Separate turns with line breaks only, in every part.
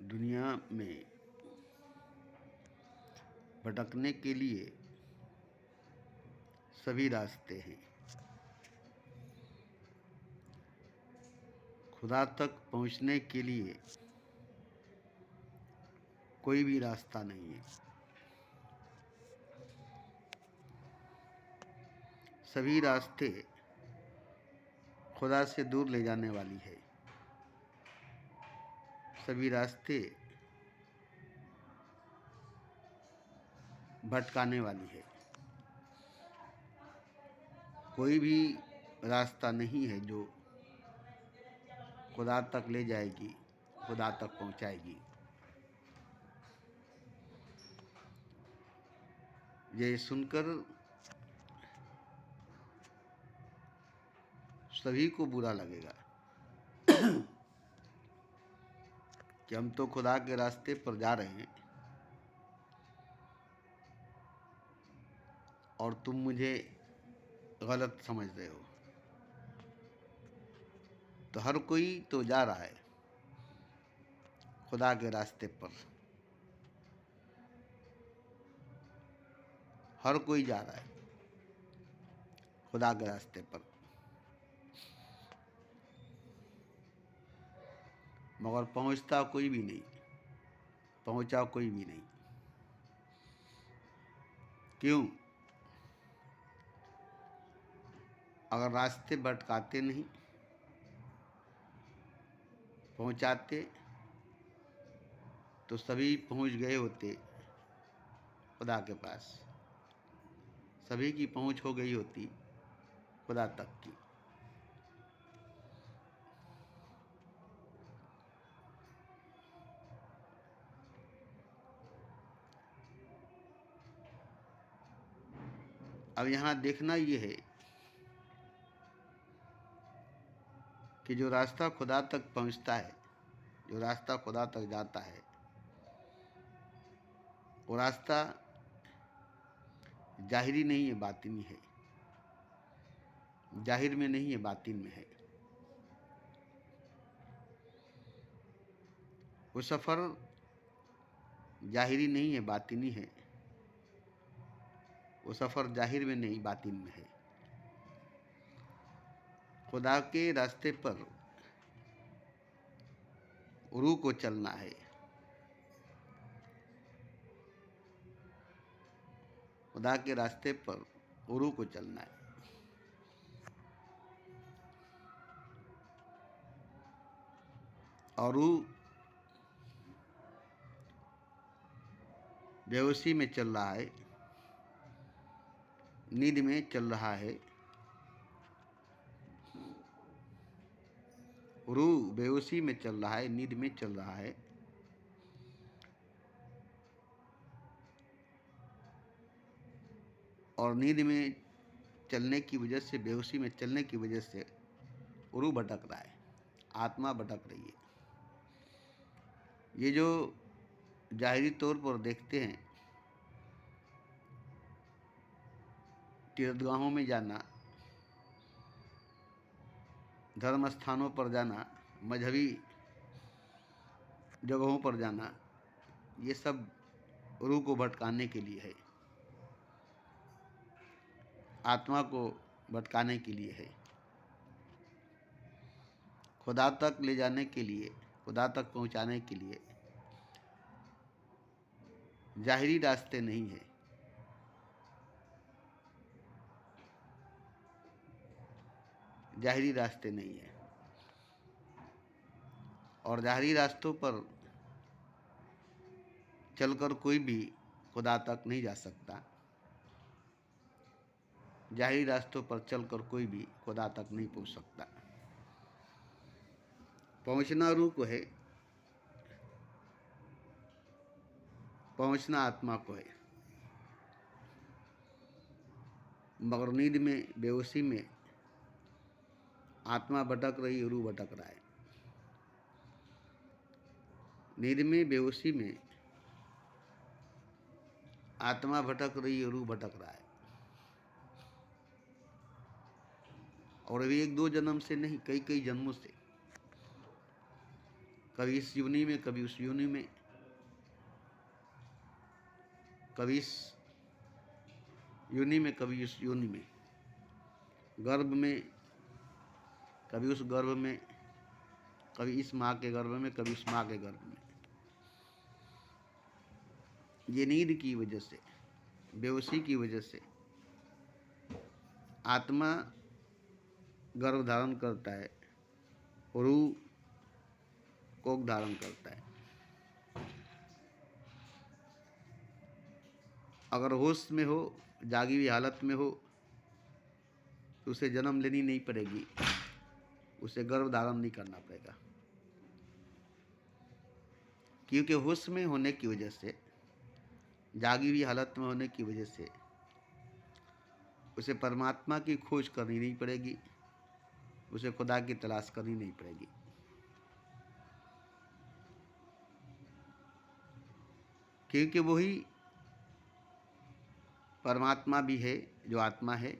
दुनिया में भटकने के लिए सभी रास्ते हैं। खुदा तक पहुंचने के लिए कोई भी रास्ता नहीं है। सभी रास्ते खुदा से दूर ले जाने वाली है। सभी रास्ते भटकाने वाली है। कोई भी रास्ता नहीं है जो खुदा तक ले जाएगी, खुदा तक पहुंचाएगी। ये सुनकर सभी को बुरा लगेगा कि हम तो खुदा के रास्ते पर जा रहे हैं और तुम मुझे गलत समझ रहे हो। तो हर कोई तो जा रहा है खुदा के रास्ते पर। हर कोई जा रहा है खुदा के रास्ते पर, मगर पहुंचता कोई भी नहीं, पहुंचा कोई भी नहीं। क्यों? अगर रास्ते भटकाते नहीं, पहुंचाते, तो सभी पहुंच गए होते खुदा के पास। सभी की पहुंच हो गई होती खुदा तक की। अब यहाँ देखना ये है कि जो रास्ता खुदा तक पहुँचता है, जो रास्ता खुदा तक जाता है, वो रास्ता जाहिरी नहीं है, बातिनी है। जाहिर में नहीं है, बातिन में है। वो सफ़र जाहिरी नहीं है, बातिनी है। वो सफ़र जाहिर में नहीं, बातिन में है। खुदा के रास्ते पर रूह को चलना है। खुदा के रास्ते पर रूह को चलना है। और रूह बेहोशी में चल रहा है, नींद में चल रहा है। रूह बेहोशी में चल रहा है, नींद में चल रहा है। और नींद में चलने की वजह से, बेहोशी में चलने की वजह से रूह भटक रहा है, आत्मा भटक रही है। ये जो जाहिरी तौर पर देखते हैं, तीर्थगाहों में जाना, धर्म स्थानों पर जाना, मजहबी जगहों पर जाना, ये सब रूह को भटकाने के लिए है, आत्मा को भटकाने के लिए है। खुदा तक ले जाने के लिए, खुदा तक पहुंचाने के लिए जाहिरी रास्ते नहीं है। जाहिरी रास्ते नहीं है। और जाहिरी रास्तों पर चलकर कोई भी खुदा तक नहीं जा सकता। जाहिरी रास्तों पर चलकर कोई भी खुदा तक नहीं पहुंच सकता। पहुंचना रूह को है, पहुंचना आत्मा को है। मगर नींद में, बेहोशी में आत्मा भटक रही है, रूह भटक रहा है। नींद में, बेहोशी में आत्मा भटक रही है, रूह भटक रहा है। और अभी एक दो जन्म से नहीं, कई कई जन्मों से। कभी इस योनि में, कभी उस योनि में, कभी इस योनि में, कभी उस योनि में, गर्भ में, कभी उस गर्भ में, कभी इस माँ के गर्भ में, कभी उस माँ के गर्भ में। ये नींद की वजह से, बेहोशी की वजह से आत्मा गर्भ धारण करता है, रूह कोख धारण करता है। अगर होश में हो, जागी हुई हालत में हो, तो उसे जन्म लेनी नहीं पड़ेगी, उसे गर्भ धारण नहीं करना पड़ेगा। क्योंकि होश में होने की वजह से, जागी हुई हालत में होने की वजह से उसे परमात्मा की खोज करनी नहीं पड़ेगी, उसे खुदा की तलाश करनी नहीं पड़ेगी। क्योंकि वही परमात्मा भी है जो आत्मा है,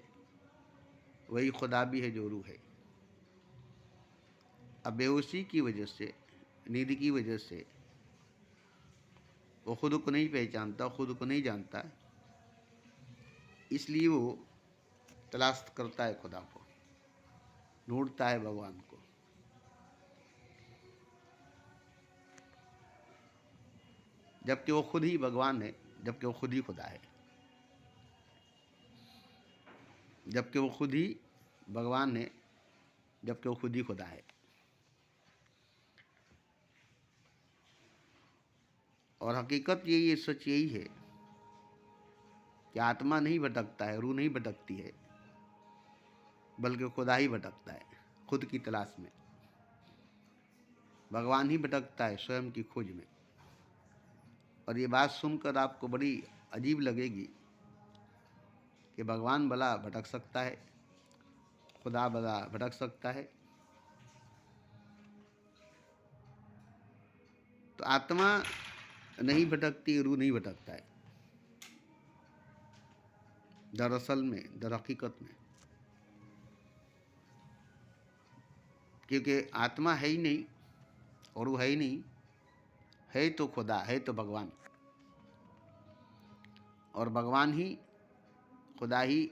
वही खुदा भी है जो रूह है। अब बेहोशी की वजह से, नींद की वजह से वो खुद को नहीं पहचानता, खुद को नहीं जानता, इसलिए वो तलाश करता है खुदा को, ढूंढता है भगवान को। जबकि वो खुद ही भगवान है, जबकि वो खुद ही खुदा है, जबकि वो खुद ही भगवान है, जबकि वो खुद ही खुदा है। और हकीकत यही है, सच यही है कि आत्मा नहीं भटकता है, रूह नहीं भटकती है, बल्कि खुदा ही भटकता है खुद की तलाश में। भगवान ही भटकता है स्वयं की खोज में। और ये बात सुनकर आपको बड़ी अजीब लगेगी कि भगवान भला भटक सकता है, खुदा भला भटक सकता है। तो आत्मा नहीं भटकती, रूह नहीं भटकता है दरअसल में, दर हकीकत में। क्योंकि आत्मा है ही नहीं और वो है ही नहीं, है तो खुदा, है तो भगवान। और भगवान ही, खुदा ही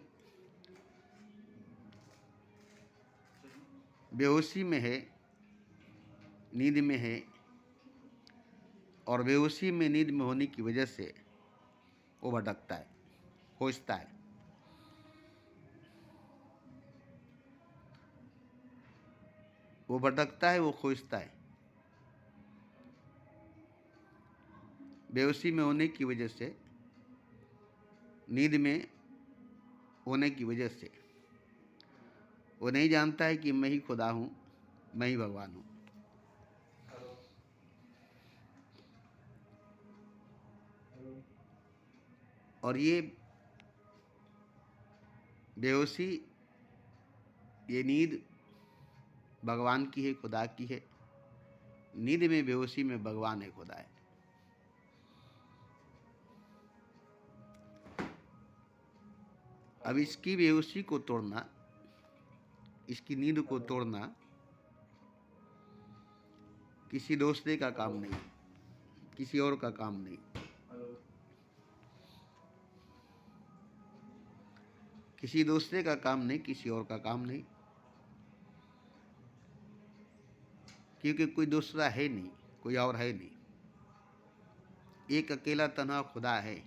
बेहोशी में है, नींद में है, और बेहोशी में, नींद में होने की वजह से वो भटकता है, खोजता है। वो भटकता है, वो खोजता है। बेहोशी में होने की वजह से, नींद में होने की वजह से वो नहीं जानता है कि मैं ही खुदा हूँ, मैं ही भगवान हूँ। और ये बेहोशी, ये नींद भगवान की है, खुदा की है। नींद में, बेहोशी में भगवान है, खुदा है। अब इसकी बेहोशी को तोड़ना, इसकी नींद को तोड़ना किसी दूसरे का काम नहीं, किसी और का काम नहीं। किसी दूसरे का काम नहीं, किसी और का काम नहीं। क्योंकि कोई दूसरा है नहीं, कोई और है नहीं। एक अकेला तन्हा खुदा है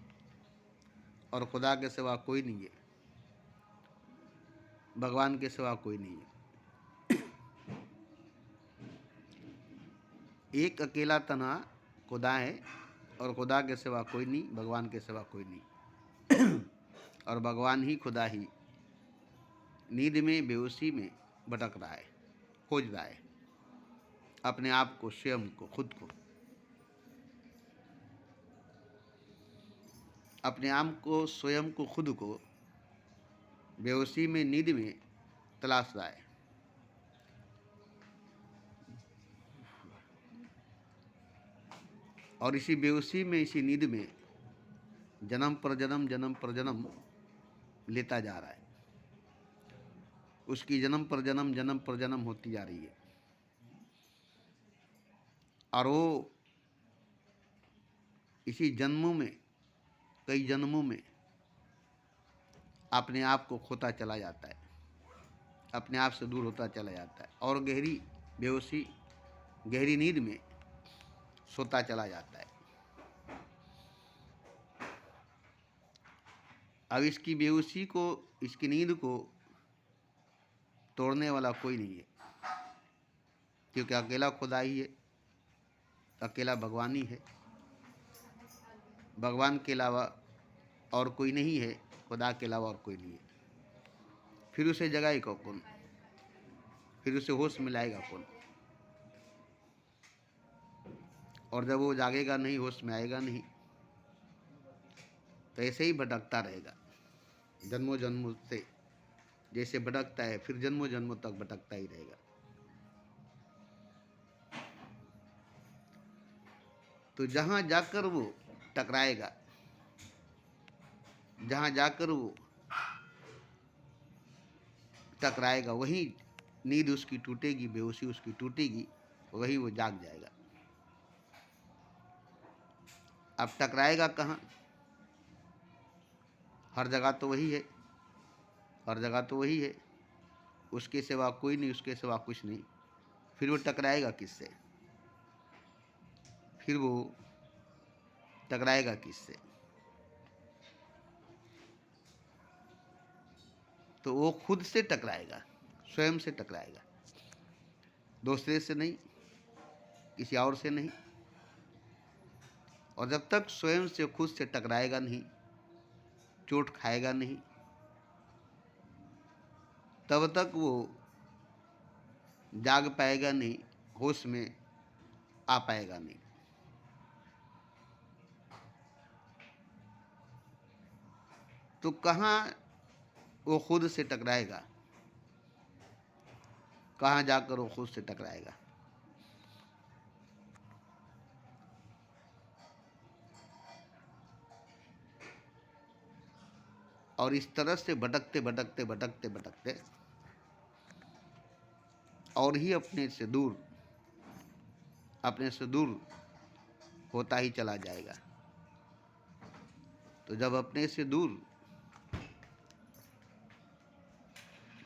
और खुदा के सिवा कोई नहीं है, भगवान के सिवा कोई नहीं है। एक अकेला तन्हा खुदा है और खुदा के सिवा कोई नहीं, भगवान के सिवा कोई नहीं। और भगवान ही, खुदा ही नींद में, बेहोशी में भटक रहा है, खोज रहा है अपने आप को, स्वयं को, खुद को। अपने आप को, स्वयं को, खुद को बेहोशी में, नींद में तलाश रहा है। और इसी बेहोशी में, इसी नींद में जन्म पर जन्म, जन्म पर जन्म लेता जा रहा है। उसकी जन्म पर जन्म, जन्म पर जन्म होती जा रही है। और वो इसी जन्मों में, कई जन्मों में अपने आप को खोता चला जाता है, अपने आप से दूर होता चला जाता है और गहरी बेहोशी, गहरी नींद में सोता चला जाता है। अब इसकी बेहोशी को, इसकी नींद को तोड़ने वाला कोई नहीं है, क्योंकि अकेला खुदा ही है, अकेला भगवान ही है। भगवान के अलावा और कोई नहीं है, खुदा के अलावा और कोई नहीं है। फिर उसे जगाएगा कौन? फिर उसे होश में लाएगा कौन? और जब वो जागेगा नहीं, होश में आएगा नहीं, तो ऐसे ही भटकता रहेगा जन्मों जन्मों से। जैसे भटकता है, फिर जन्मों जन्मों तक भटकता ही रहेगा। तो जहां जाकर वो टकराएगा, जहां जाकर वो टकराएगा, वहीं नींद उसकी टूटेगी, बेहोशी उसकी टूटेगी, वही वो जाग जाएगा। अब टकराएगा कहाँ? हर जगह तो वही है, हर जगह तो वही है, उसके सिवा कोई नहीं, उसके सिवा कुछ नहीं। फिर वो टकराएगा किससे? फिर वो टकराएगा किससे? तो वो खुद से टकराएगा, स्वयं से टकराएगा, दूसरे से नहीं, किसी और से नहीं। और जब तक स्वयं से, खुद से टकराएगा नहीं, चोट खाएगा नहीं, तब तक वो जाग पाएगा नहीं, होश में आ पाएगा नहीं। तो कहाँ वो खुद से टकराएगा? कहाँ जाकर वो खुद से टकराएगा? और इस तरह से भटकते भटकते भटकते भटकते और ही अपने से दूर, अपने से दूर होता ही चला जाएगा। तो जब अपने से दूर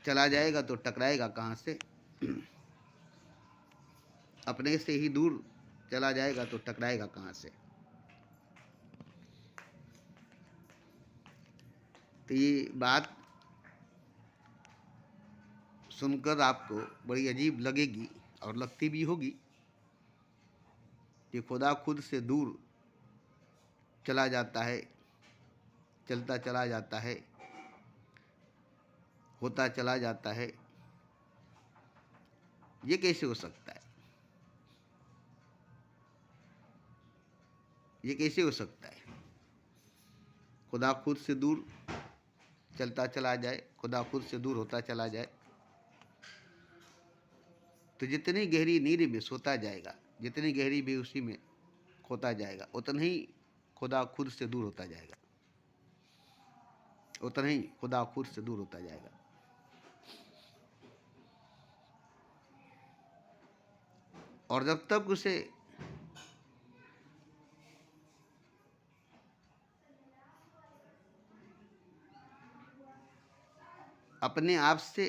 चला जाएगा तो टकराएगा कहाँ से? अपने से ही दूर चला जाएगा तो टकराएगा कहाँ से? तो ये बात सुनकर आपको बड़ी अजीब लगेगी और लगती भी होगी कि खुदा खुद से दूर चला जाता है, चलता चला जाता है, होता चला जाता है। ये कैसे हो सकता है? ये कैसे हो सकता है? खुदा खुद से दूर चलता चला जाए, खुदा खुद से दूर होता चला जाए। तो जितनी गहरी नींद में सोता जाएगा, जितनी गहरी बेहोशी में खोता जाएगा, उतना ही खुदा खुद से दूर होता जाएगा, उतना ही खुदा खुद से दूर होता जाएगा। और जब तक उसे अपने आप से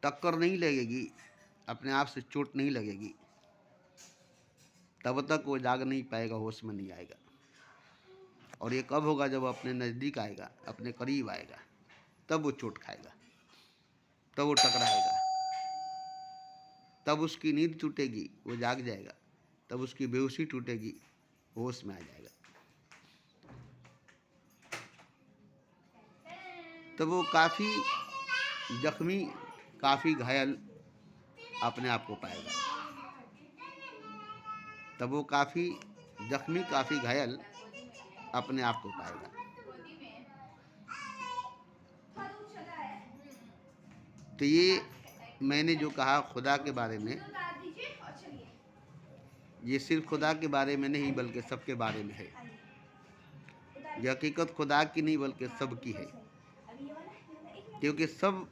टक्कर नहीं लगेगी, अपने आप से चोट नहीं लगेगी, तब तक वो जाग नहीं पाएगा, होश में नहीं आएगा। और ये कब होगा? जब अपने नज़दीक आएगा, अपने करीब आएगा, तब वो चोट खाएगा, तब वो टकराएगा, तब उसकी नींद टूटेगी, वो जाग जाएगा, तब उसकी बेहोशी टूटेगी, होश में आ जाएगा। तब वो काफ़ी जख्मी, काफ़ी घायल अपने आप को पाएगा। तब वो काफ़ी जख्मी, काफ़ी घायल अपने आप को पाएगा। तो ये मैंने जो कहा खुदा के बारे में, ये सिर्फ खुदा के बारे में नहीं बल्कि सबके बारे में है। ये हकीकत खुदा की नहीं बल्कि सबकी है, क्योंकि सब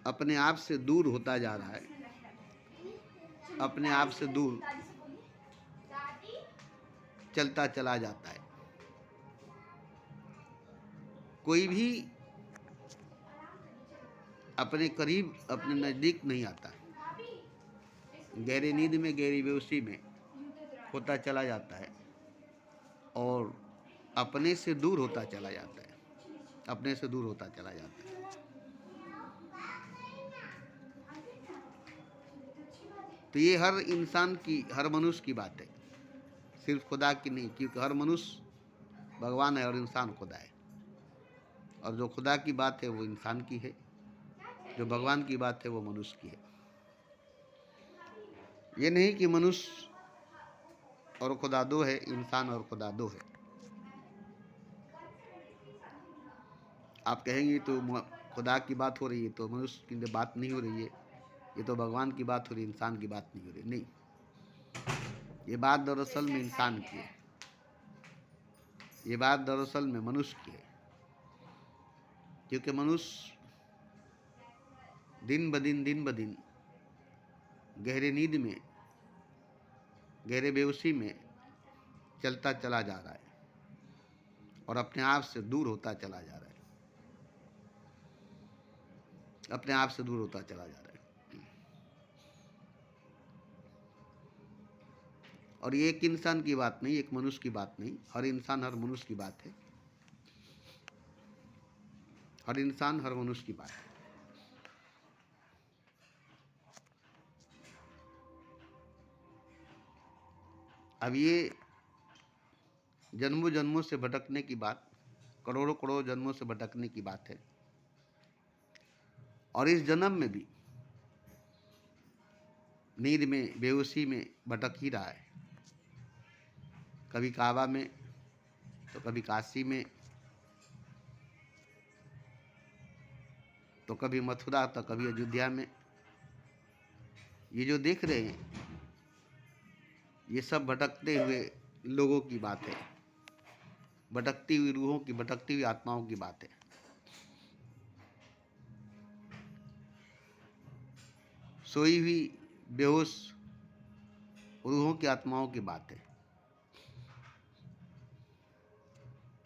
अपने आप से दूर होता जा रहा है, अपने आप से दूर चलता चला जाता है। कोई भी अपने करीब, अपने नज़दीक नहीं आता। गहरी नींद में, गहरी बेहोशी में होता चला जाता है और अपने से दूर होता चला जाता है, अपने से दूर होता चला जाता है। तो ये हर इंसान की, हर मनुष्य की बात है, सिर्फ खुदा की नहीं, क्योंकि हर मनुष्य भगवान है और इंसान खुदा है। और जो खुदा की बात है वो इंसान की है, जो भगवान की बात है वो मनुष्य की है। ये नहीं कि मनुष्य और खुदा दो है, इंसान और खुदा दो है। आप कहेंगे तो खुदा की बात हो रही है तो मनुष्य की बात नहीं हो रही है, ये तो भगवान की बात हो रही है, इंसान की बात नहीं हो रही। नहीं, ये बात दरअसल में इंसान की है, ये बात दरअसल में मनुष्य की है। क्योंकि मनुष्य दिन ब दिन गहरे नींद में, गहरे बेहोशी में चलता चला जा रहा है और अपने आप से दूर होता चला जा रहा है, अपने आप से दूर होता चला जा रहा है। और ये एक इंसान की बात नहीं, एक मनुष्य की बात नहीं, हर इंसान हर मनुष्य की बात है, हर इंसान हर मनुष्य की बात है। अब ये जन्मों जन्मों से भटकने की बात, करोड़ों करोड़ों जन्मों से भटकने की बात है। और इस जन्म में भी नींद में, बेहोशी में भटक ही रहा है। कभी काबा में तो कभी काशी में, तो कभी मथुरा तो कभी अयोध्या में। ये जो देख रहे हैं ये सब भटकते हुए लोगों की बात है, भटकती हुई रूहों की, भटकती हुई आत्माओं की बात है। सोई हुई बेहोश रूहों की, आत्माओं की बात है,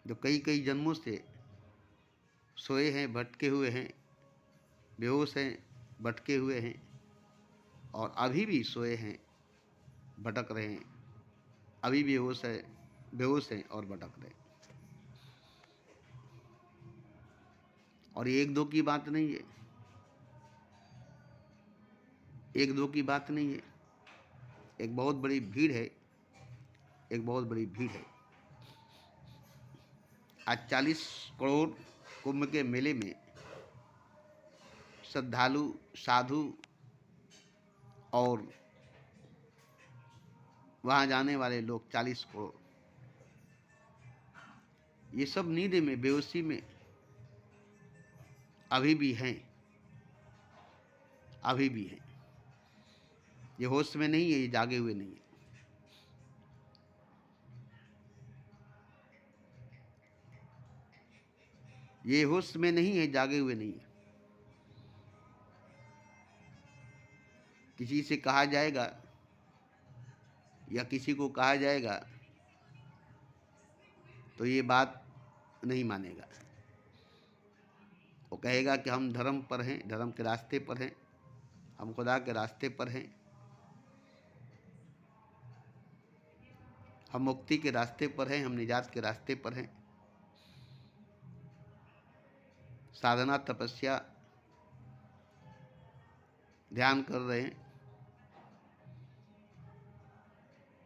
जो कई कई जन्मों से सोए हैं, भटके हुए हैं, बेहोश हैं, भटके हुए हैं और अभी भी सोए हैं, भटक रहे हैं, अभी भी बेहोश हैं और भटक रहे हैं। और ये एक दो की बात नहीं है, एक दो की बात नहीं है, एक बहुत बड़ी भीड़ है, एक बहुत बड़ी भीड़ है। आज 40 करोड़ कुंभ के मेले में श्रद्धालु, साधु और वहाँ जाने वाले लोग 40 करोड़, ये सब नींद में, बेहोशी में अभी भी हैं, अभी भी हैं। ये होश में नहीं है, ये जागे हुए नहीं है। ये होश में नहीं है, जागे हुए नहीं है। किसी से कहा जाएगा या किसी को कहा जाएगा तो ये बात नहीं मानेगा। वो कहेगा कि हम धर्म पर हैं, धर्म के रास्ते पर हैं, हम खुदा के रास्ते पर हैं, हम मुक्ति के रास्ते पर हैं, हम निजात के रास्ते पर हैं, साधना, तपस्या, ध्यान कर रहे हैं।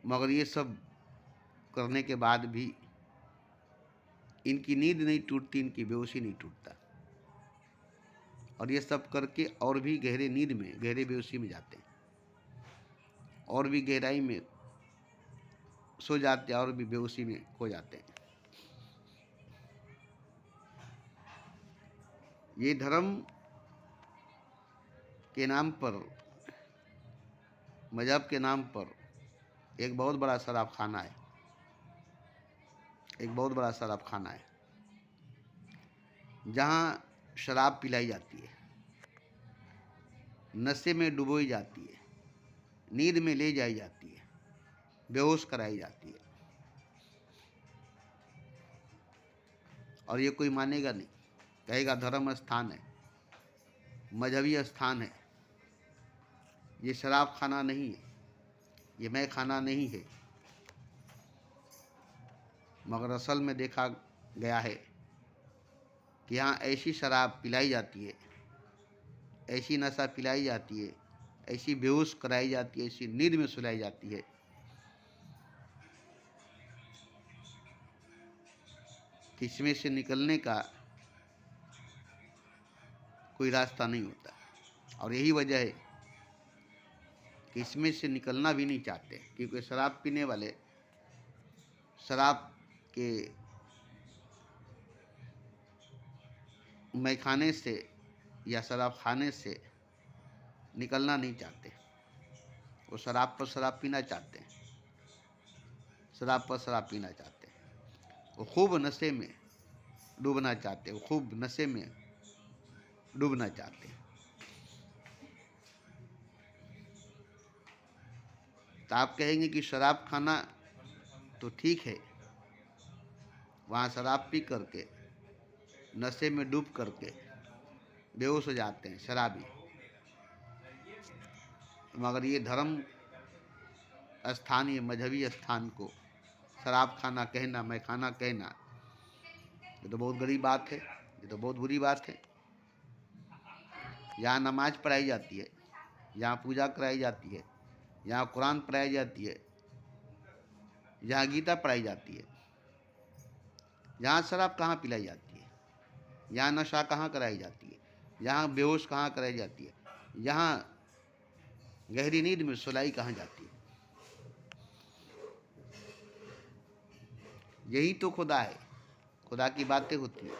मगर ये सब करने के बाद भी इनकी नींद नहीं टूटती, इनकी बेहोशी नहीं टूटता। और ये सब करके और भी गहरे नींद में, गहरे बेहोशी में जाते हैं, और भी गहराई में सो जाते हैं, और भी बेहोशी में खो जाते हैं। ये धर्म के नाम पर, मजहब के नाम पर एक बहुत बड़ा शराब खाना है, एक बहुत बड़ा शराब खाना है, जहाँ शराब पिलाई जाती है, नशे में डुबोई जाती है, नींद में ले जाई जाती है, बेहोश कराई जाती है। और ये कोई मानेगा नहीं, कहेगा धर्म स्थान है, मजहबी स्थान है, ये शराब खाना नहीं है, ये मैं खाना नहीं है। मगर असल में देखा गया है कि यहाँ ऐसी शराब पिलाई जाती है, ऐसी नशा पिलाई जाती है, ऐसी बेहोश कराई जाती है, ऐसी नींद में सुलाई जाती है कि इसमें से निकलने का कोई रास्ता नहीं होता। और यही वजह है कि इसमें से निकलना भी नहीं चाहते, क्योंकि शराब पीने वाले शराब के मैखाने से या शराब खाने से निकलना नहीं चाहते। वो शराब पर शराब पीना चाहते हैं, शराब पर शराब पीना चाहते हैं। वो खूब नशे में डूबना चाहते हैं, वो खूब नशे में डूबना चाहते हैं। तो आप कहेंगे कि शराब खाना तो ठीक है, वहाँ शराब पी करके नशे में डूब करके बेहोश हो जाते हैं शराबी। मगर ये धर्म स्थान, ये मजहबी स्थान को शराब खाना कहना, मैं खाना कहना, ये तो बहुत बड़ी बात है, ये तो बहुत बुरी बात है। यहाँ नमाज पढ़ाई जाती है, यहाँ पूजा कराई जाती है, यहाँ कुरान पढ़ाई जाती है, यहाँ गीता पढ़ाई जाती है, यहाँ शराब कहाँ पिलाई जाती है, यहाँ नशा कहाँ कराई जाती है, यहाँ बेहोश कहाँ कराई जाती है, यहाँ गहरी नींद में सुलाई कहाँ जाती है। यही तो खुदा है, खुदा की बातें होती है,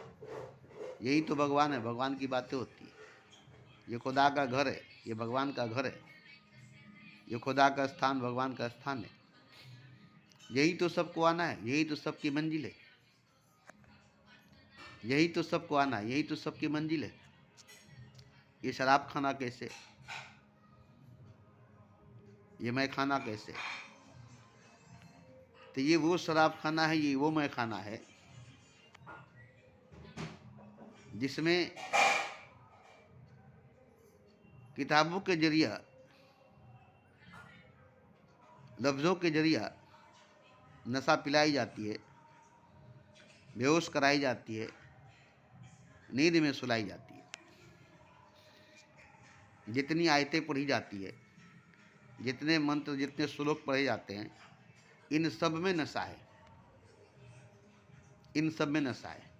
यही तो भगवान है, भगवान की बातें होती है। ये खुदा का घर है, ये भगवान का घर है, ये खुदा का स्थान, भगवान का स्थान है। यही तो सबको आना है, यही तो सबकी मंजिल है, यही तो सबको आना है, यही तो सबकी मंजिल है। ये शराब खाना कैसे, ये मैं खाना कैसे? तो ये वो शराब खाना है, ये वो मैं खाना है जिसमें किताबों के जरिया, लफ्ज़ों के जरिया नशा पिलाई जाती है, बेहोश कराई जाती है, नींद में सुलाई जाती है। जितनी आयतें पढ़ी जाती है, जितने मंत्र, जितने श्लोक पढ़े जाते हैं, इन सब में नशा है, इन सब में नशा है।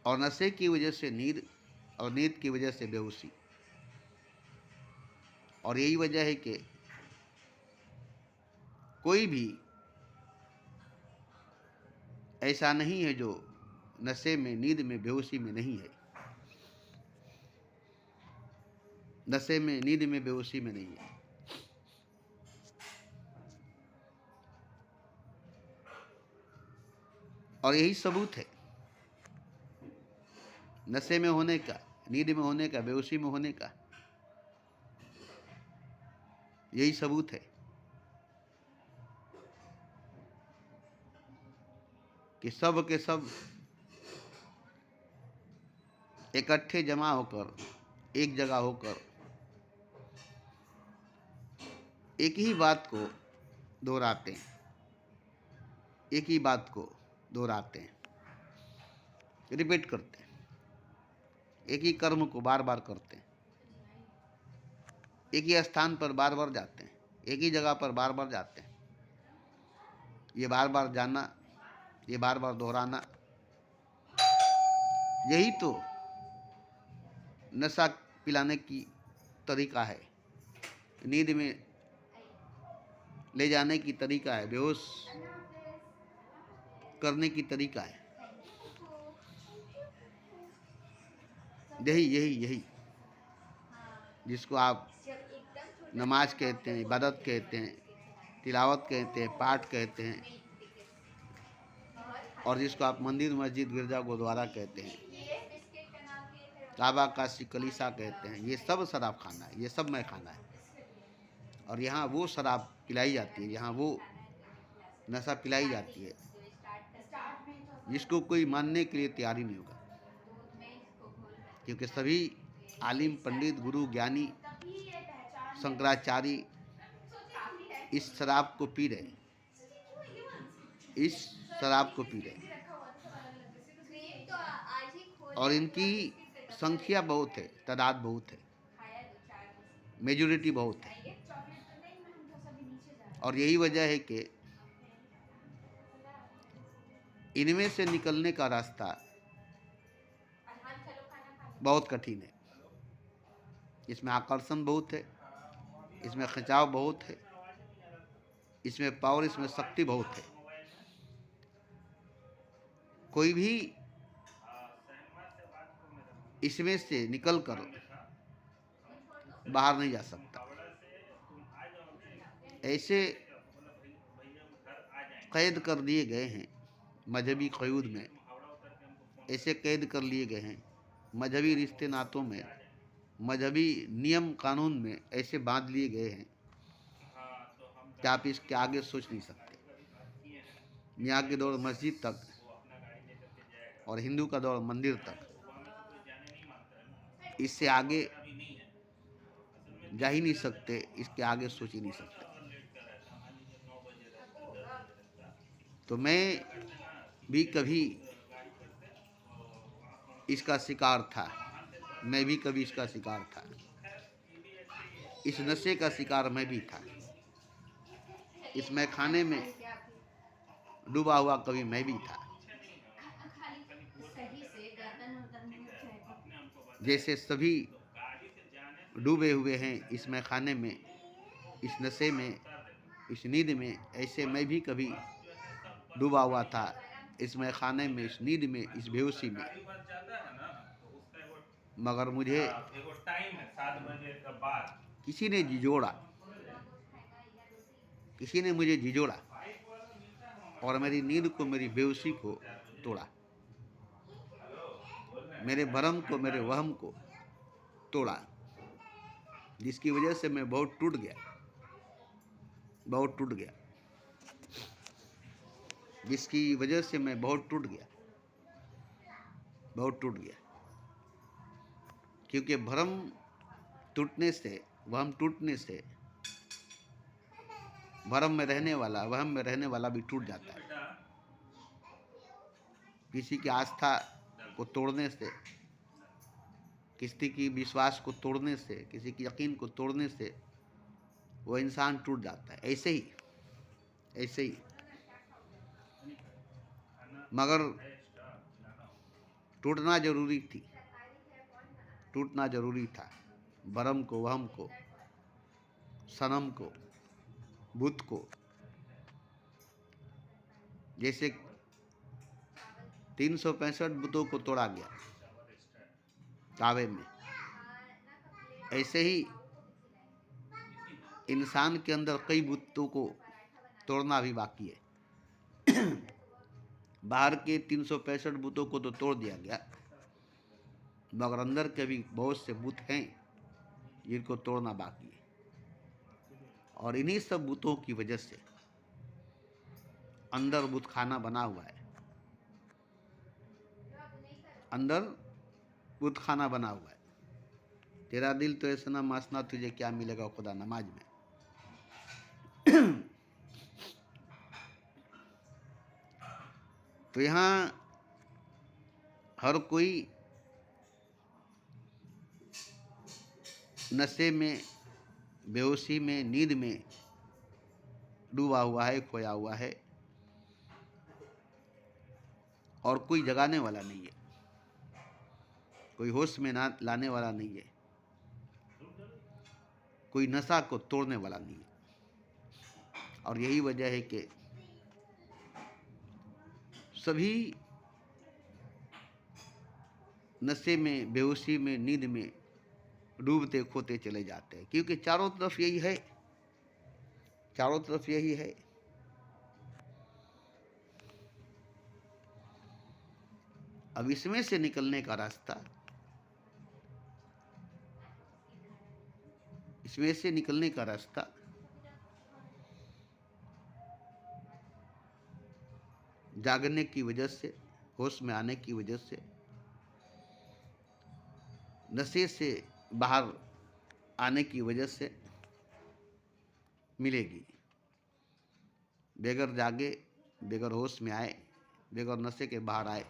और नशे की वजह से नींद, और नींद की वजह से बेहोशी। और यही वजह है कि कोई भी ऐसा नहीं है जो नशे में, नींद में, बेहोशी में नहीं है, नशे में, नींद में, बेहोशी में नहीं है। और यही सबूत है नशे में होने का, नींद में होने का, बेहोशी में होने का, यही सबूत है कि सब के सब इकट्ठे जमा होकर, एक जगह होकर एक ही बात को दोहराते हैं, एक ही बात को दोहराते हैं, रिपीट करते हैं, एक ही कर्म को बार बार करते हैं, एक ही स्थान पर बार बार जाते हैं, एक ही जगह पर बार बार जाते हैं। ये बार बार जाना, ये बार बार दोहराना, यही तो नशा पिलाने की तरीका है, नींद में ले जाने की तरीका है, बेहोश करने की तरीका है। यही यही यही जिसको आप नमाज कहते हैं, इबादत कहते हैं, तिलावत कहते हैं, पाठ कहते हैं, और जिसको आप मंदिर, मस्जिद, गिरजा, गुरुद्वारा कहते हैं, काबा, काशी, कलीसा कहते हैं, ये सब शराब खाना है, ये सब मैं खाना है। और यहाँ वो शराब पिलाई जाती है, यहाँ वो नशा पिलाई जाती है जिसको कोई मानने के लिए तैयार ही नहीं होगा, क्योंकि सभी आलिम, पंडित, गुरु, ज्ञानी, शंकराचार्य इस शराब को पी रहे, इस शराब को पी रहे, और इनकी संख्या बहुत है, तादाद बहुत है, मेजोरिटी बहुत है। और यही वजह है कि इनमें से निकलने का रास्ता बहुत कठिन है। इसमें आकर्षण बहुत है, इसमें खिंचाव बहुत है, इसमें पावर, इसमें शक्ति बहुत है। कोई भी इसमें से निकलकर बाहर नहीं जा सकता। ऐसे कैद कर दिए गए हैं मजहबी क़यूद में, ऐसे कैद कर लिए गए हैं मजहबी रिश्ते नातों में, मजहबी नियम कानून में, ऐसे बांध लिए गए हैं कि आप इसके आगे सोच नहीं सकते। यहाँ के दौर मस्जिद तक और हिंदू का दौर मंदिर तक, इससे आगे जा ही नहीं सकते, इसके आगे सोच ही नहीं सकते। तो मैं भी कभी इसका शिकार था, मैं भी कभी इसका शिकार था, इस नशे का शिकार मैं भी था, इस मैखाने में डूबा हुआ कभी मैं भी था। जैसे सभी डूबे हुए हैं इस मैखाने में, इस नशे में, इस नींद में, ऐसे मैं भी कभी डूबा हुआ था इस मैखाने में, इस नींद में, इस बेहोशी में। मगर मुझे किसी ने झिझोड़ा, किसी ने मुझे झिझोड़ा और मेरी नींद को, मेरी बेहोशी को तोड़ा, मेरे भरम को, मेरे वहम को तोड़ा, जिसकी वजह से मैं बहुत टूट गया, बहुत टूट गया, जिसकी वजह से मैं बहुत टूट गया, बहुत टूट गया। क्योंकि भरम टूटने से, वहम टूटने से, भरम में रहने वाला, वहम में रहने वाला भी टूट जाता है। किसी की आस्था को तोड़ने से, किसी की विश्वास को तोड़ने से, किसी की यकीन को तोड़ने से वो इंसान टूट जाता है। ऐसे ही, ऐसे ही। मगर टूटना जरूरी थी, टूटना जरूरी था। भरम को, वहम को, सनम को, बुत को। जैसे 365 बुतों को तोड़ा गया काबे में, ऐसे ही इंसान के अंदर कई बुतों को तोड़ना भी बाकी है। बाहर के 365 बुतों को तो तोड़ दिया गया, मगर अंदर के भी बहुत से बुत हैं जिनको तोड़ना बाकी है। और इन्हीं सब बुतों की वजह से अंदर बुत खाना बना हुआ है, अंदर बुत खाना बना हुआ है। तेरा दिल तो ऐसा ना मासना, तुझे क्या मिलेगा खुदा नमाज में। तो यहाँ हर कोई नशे में, बेहोशी में, नींद में डूबा हुआ है, खोया हुआ है, और कोई जगाने वाला नहीं है, कोई होश में ना लाने वाला नहीं है, कोई नशा को तोड़ने वाला नहीं है। और यही वजह है कि सभी नशे में, बेहोशी में, नींद में डूबते खोते चले जाते हैं, क्योंकि चारों तरफ यही है, चारों तरफ यही है। अब इसमें से निकलने का रास्ता, इसमें से निकलने का रास्ता जागने की वजह से, होश में आने की वजह से, नशे से बाहर आने की वजह से मिलेगी। बगैर जागे, बगैर होश में आए, बगैर नशे के बाहर आए,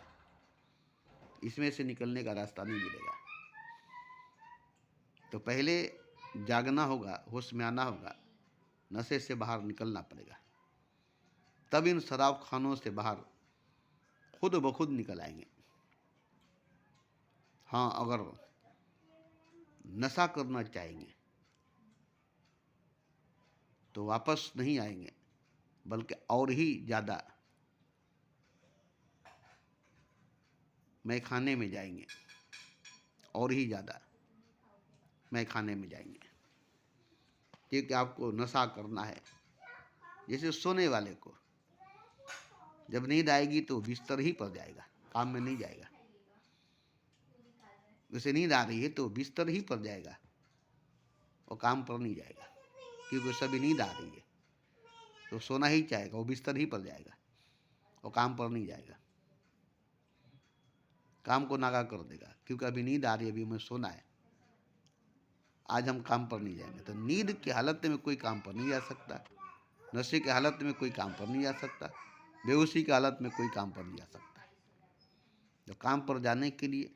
इसमें से निकलने का रास्ता नहीं मिलेगा। तो पहले जागना होगा, होश में आना होगा, नशे से बाहर निकलना पड़ेगा, तब इन शराब खानों से बाहर खुद ब खुद निकल आएंगे। हाँ, अगर नशा करना चाहेंगे तो वापस नहीं आएंगे, बल्कि और ही ज़्यादा मैं खाने में जाएंगे, और ही ज़्यादा मैं खाने में जाएंगे, क्योंकि आपको नशा करना है। जैसे सोने वाले को जब नींद आएगी तो बिस्तर ही पर जाएगा, काम में नहीं जाएगा। वैसे नींद आ रही है तो बिस्तर ही पर जाएगा, और काम पर नहीं जाएगा, क्योंकि सभी नींद आ रही है तो सोना ही चाहेगा, वो बिस्तर ही पर जाएगा और काम पर नहीं जाएगा, काम को नागा कर देगा, क्योंकि अभी नींद आ रही है, अभी हमें सोना है, आज हम काम पर नहीं जाएंगे। तो नींद की हालत में कोई काम पर नहीं जा सकता, नशे की हालत में कोई काम पर नहीं जा सकता, बेहोशी की हालत में कोई काम पर नहीं जा सकता। तो काम पर जाने के लिए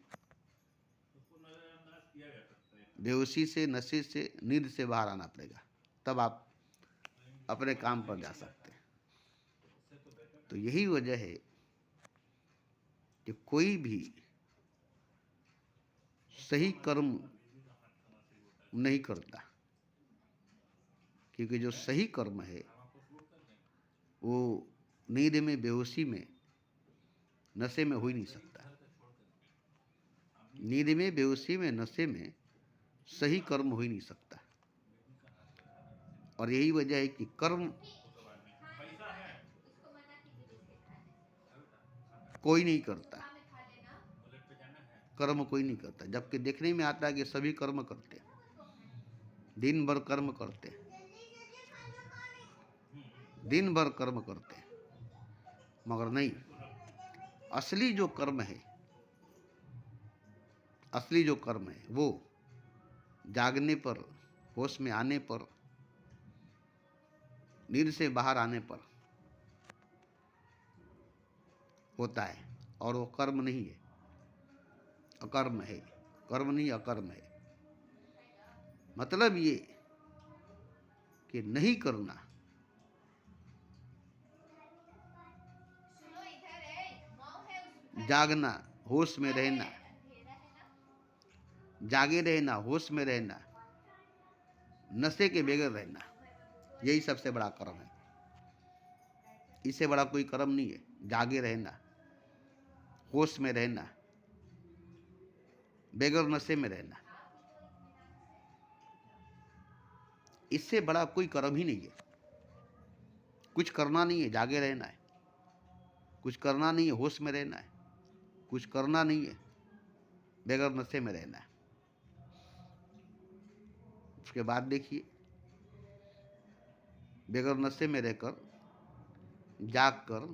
बेहोशी से, नशे से, नींद से बाहर आना पड़ेगा, तब आप अपने काम पर जा सकते हैं। तो यही वजह है कि कोई भी सही कर्म नहीं करता, क्योंकि जो सही कर्म है वो नींद में, बेहोशी में, नशे में हो ही नहीं सकता। नींद में, बेहोशी में, नशे में सही कर्म हो ही नहीं सकता। और यही वजह है कि कर्म कोई नहीं करता, कर्म कोई नहीं करता, जबकि देखने में आता है कि सभी कर्म करते हैं, दिन भर कर्म करते हैं, दिन भर कर्म करते हैं, मगर नहीं, असली जो कर्म है, असली जो कर्म है वो जागने पर, होश में आने पर, नींद से बाहर आने पर होता है, और वो कर्म नहीं है, अकर्म है। कर्म नहीं, अकर्म है। मतलब ये कि नहीं करना, जागना, होश में रहना, जागे रहना, होश में रहना, नशे के बगैर रहना, यही सबसे बड़ा कर्म है। इससे बड़ा कोई कर्म नहीं है। जागे रहना, होश में रहना, बगैर नशे में रहना, इससे बड़ा कोई कर्म ही नहीं है। कुछ करना नहीं है, जागे रहना है, कुछ करना नहीं है, होश में रहना है, कुछ करना नहीं है, बगैर नशे में रहना है। उसके बाद देखिए, बगैर नशे में रहकर, जाग कर,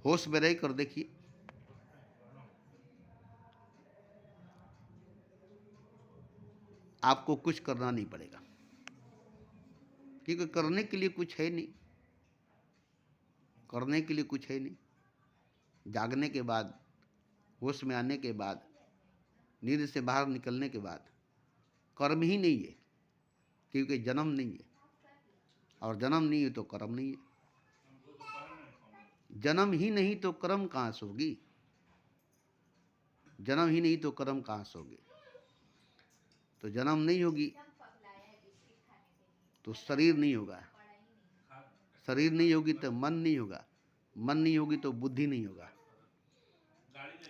होश में रहकर देखिए, आपको कुछ करना नहीं पड़ेगा, क्योंकि करने के लिए कुछ है नहीं, करने के लिए कुछ है नहीं। जागने के बाद, होश में आने के बाद, नींद से बाहर निकलने के बाद कर्म ही नहीं है, क्योंकि जन्म नहीं है, और जन्म नहीं है तो कर्म नहीं है। जन्म ही नहीं तो कर्म कहाँ से होगी? जन्म ही नहीं तो कर्म कहाँ से होगी? तो जन्म नहीं होगी तो शरीर नहीं होगा, शरीर नहीं होगी तो मन नहीं होगा, मन नहीं होगी तो बुद्धि नहीं होगा,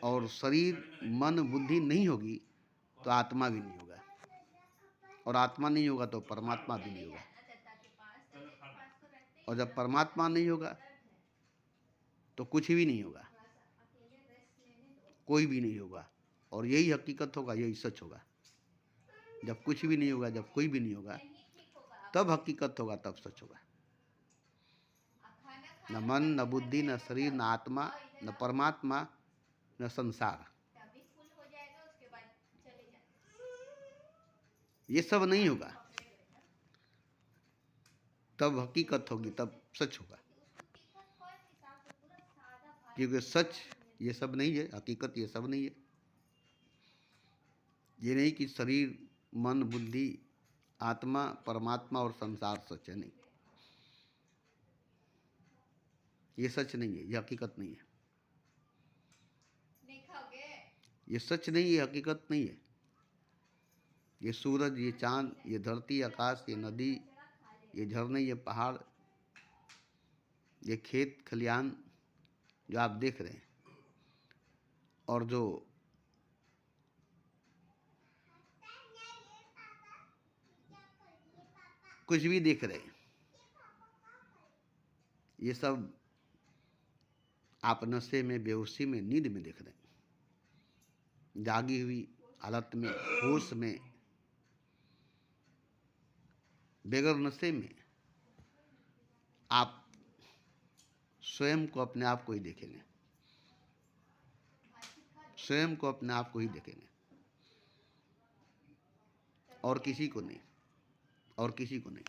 और शरीर, मन, बुद्धि नहीं होगी तो आत्मा भी नहीं होगा, और आत्मा नहीं होगा तो परमात्मा भी नहीं होगा, और जब परमात्मा नहीं होगा तो कुछ भी नहीं होगा, कोई भी नहीं होगा। और यही हकीकत होगा, यही सच होगा। जब कुछ भी नहीं होगा, जब कोई भी नहीं होगा, तब हकीकत होगा, तब सच होगा। न मन, न बुद्धि, न शरीर, न आत्मा, न परमात्मा, न संसार, ये सब नहीं होगा, तब हकीकत होगी, तब सच होगा। क्योंकि सच ये सब नहीं है, हकीकत ये सब नहीं है। ये नहीं कि शरीर, मन, बुद्धि, आत्मा, परमात्मा और संसार सच है, नहीं, ये सच नहीं है, ये हकीकत नहीं है। ये सच नहीं है, हकीकत नहीं है। ये सूरज, ये चांद, ये धरती, आकाश, ये नदी, ये झरने, ये पहाड़, ये खेत खलियान जो आप देख रहे हैं, और जो कुछ भी देख रहे हैं, ये सब आप नशे में, बेहोशी में, नींद में देख रहे हैं। जागी हुई हालत में, होश में, बगैर नशे में आप स्वयं को, अपने आप को ही देखेंगे, स्वयं को, अपने आप को ही देखेंगे, और किसी को नहीं, और किसी को नहीं।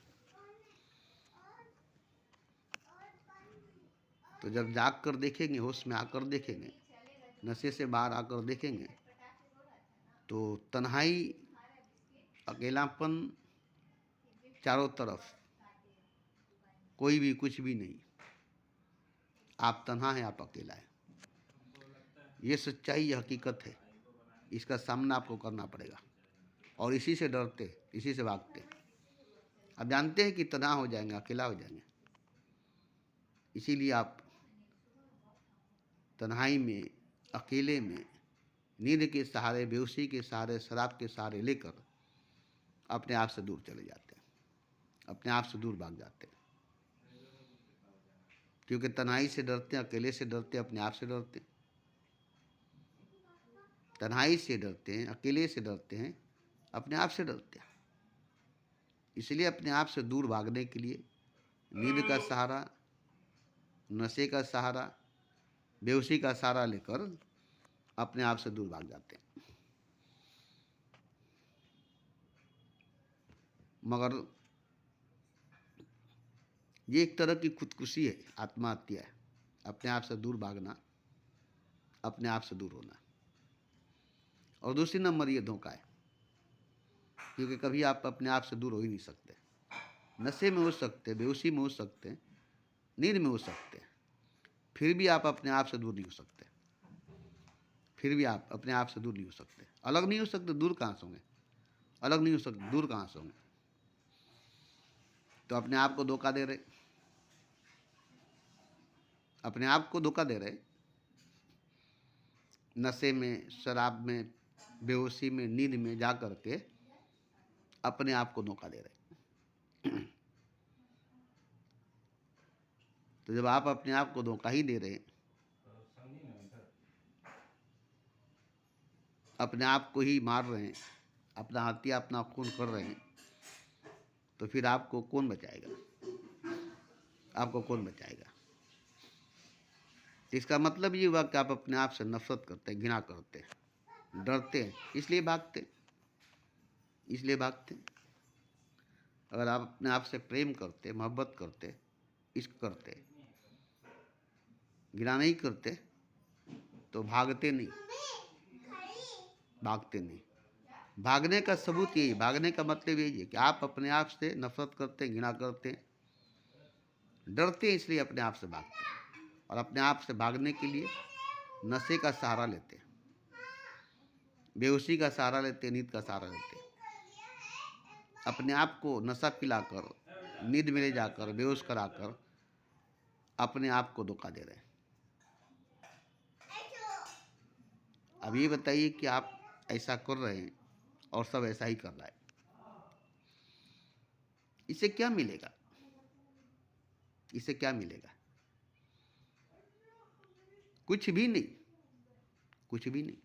तो जब जाग कर देखेंगे, होश में आकर देखेंगे, नशे से बाहर आकर देखेंगे, तो तन्हाई, अकेलापन, चारों तरफ कोई भी, कुछ भी नहीं, आप तन्हा हैं, आप अकेला है। ये सच्चाई, ये हकीकत है। इसका सामना आपको करना पड़ेगा, और इसी से डरते, इसी से भागते। आप जानते हैं कि तन्हा हो जाएंगे, अकेला हो जाएंगे, इसीलिए आप तन्हाई में, अकेले में, नींद के सहारे, बेहोशी के सहारे, शराब के सहारे लेकर अपने आप से दूर चले जाते हैं, अपने आप से दूर भाग जाते हैं। क्योंकि तन्हाई से डरते हैं, अकेले से डरते हैं, अपने आप से डरते हैं। तन्हाई से डरते हैं, अकेले से डरते हैं, अपने आप से डरते हैं। इसलिए अपने आप से दूर भागने के लिए नींद का सहारा, नशे का सहारा, बेहोशी का सहारा लेकर अपने आप से दूर भाग जाते हैं। मगर ये एक तरह की खुदकुशी है, आत्महत्या है, अपने आप से दूर भागना, अपने आप से दूर होना। और दूसरी नंबर ये धोखा है, क्योंकि कभी आप अपने आप से दूर हो ही नहीं सकते। नशे में हो सकते, बेहोशी में हो सकते, नींद में हो सकते, फिर भी आप अपने आप से दूर नहीं हो सकते, फिर भी आप अपने आप से दूर नहीं हो सकते। अलग नहीं हो सकते, दूर कहाँ से होंगे? अलग नहीं हो सकते, दूर कहाँ से होंगे? तो अपने आप को धोखा दे रहे, अपने आप को धोखा दे रहे, नशे में, शराब में, बेहोशी में, नींद में जा करके अपने आप को धोखा दे रहे। तो जब आप अपने आप को धोखा ही दे रहे, अपने आप को ही मार रहे हैं, अपना हत्या, अपना खून कर रहे हैं, तो फिर आपको कौन बचाएगा? आपको कौन बचाएगा? इसका मतलब ये हुआ कि आप अपने आप से नफरत करते हैं, घृणा करते हैं, डरते हैं, इसलिए भागते, इसलिए भागते। अगर आप अपने आप से प्रेम करते, मोहब्बत करते, इश्क करते, घृणा नहीं करते, तो भागते नहीं, भागते नहीं। भागने का सबूत यही, भागने का मतलब यही है कि आप अपने आप से नफरत करते, घृणा करते, डरते, इसलिए अपने आप से भागते हैं। और अपने आप से भागने के लिए नशे का सहारा लेते हैं, बेहोशी का सहारा लेते हैं, नींद का सहारा लेते हैं। अपने आप को नशा पिलाकर, नींद में ले जाकर, बेहोश कराकर अपने आप को धोखा दे रहे हैं। अब ये बताइए कि आप ऐसा कर रहे हैं और सब ऐसा ही कर रहा है, इससे क्या मिलेगा? इससे क्या मिलेगा? कुछ भी नहीं, कुछ भी नहीं।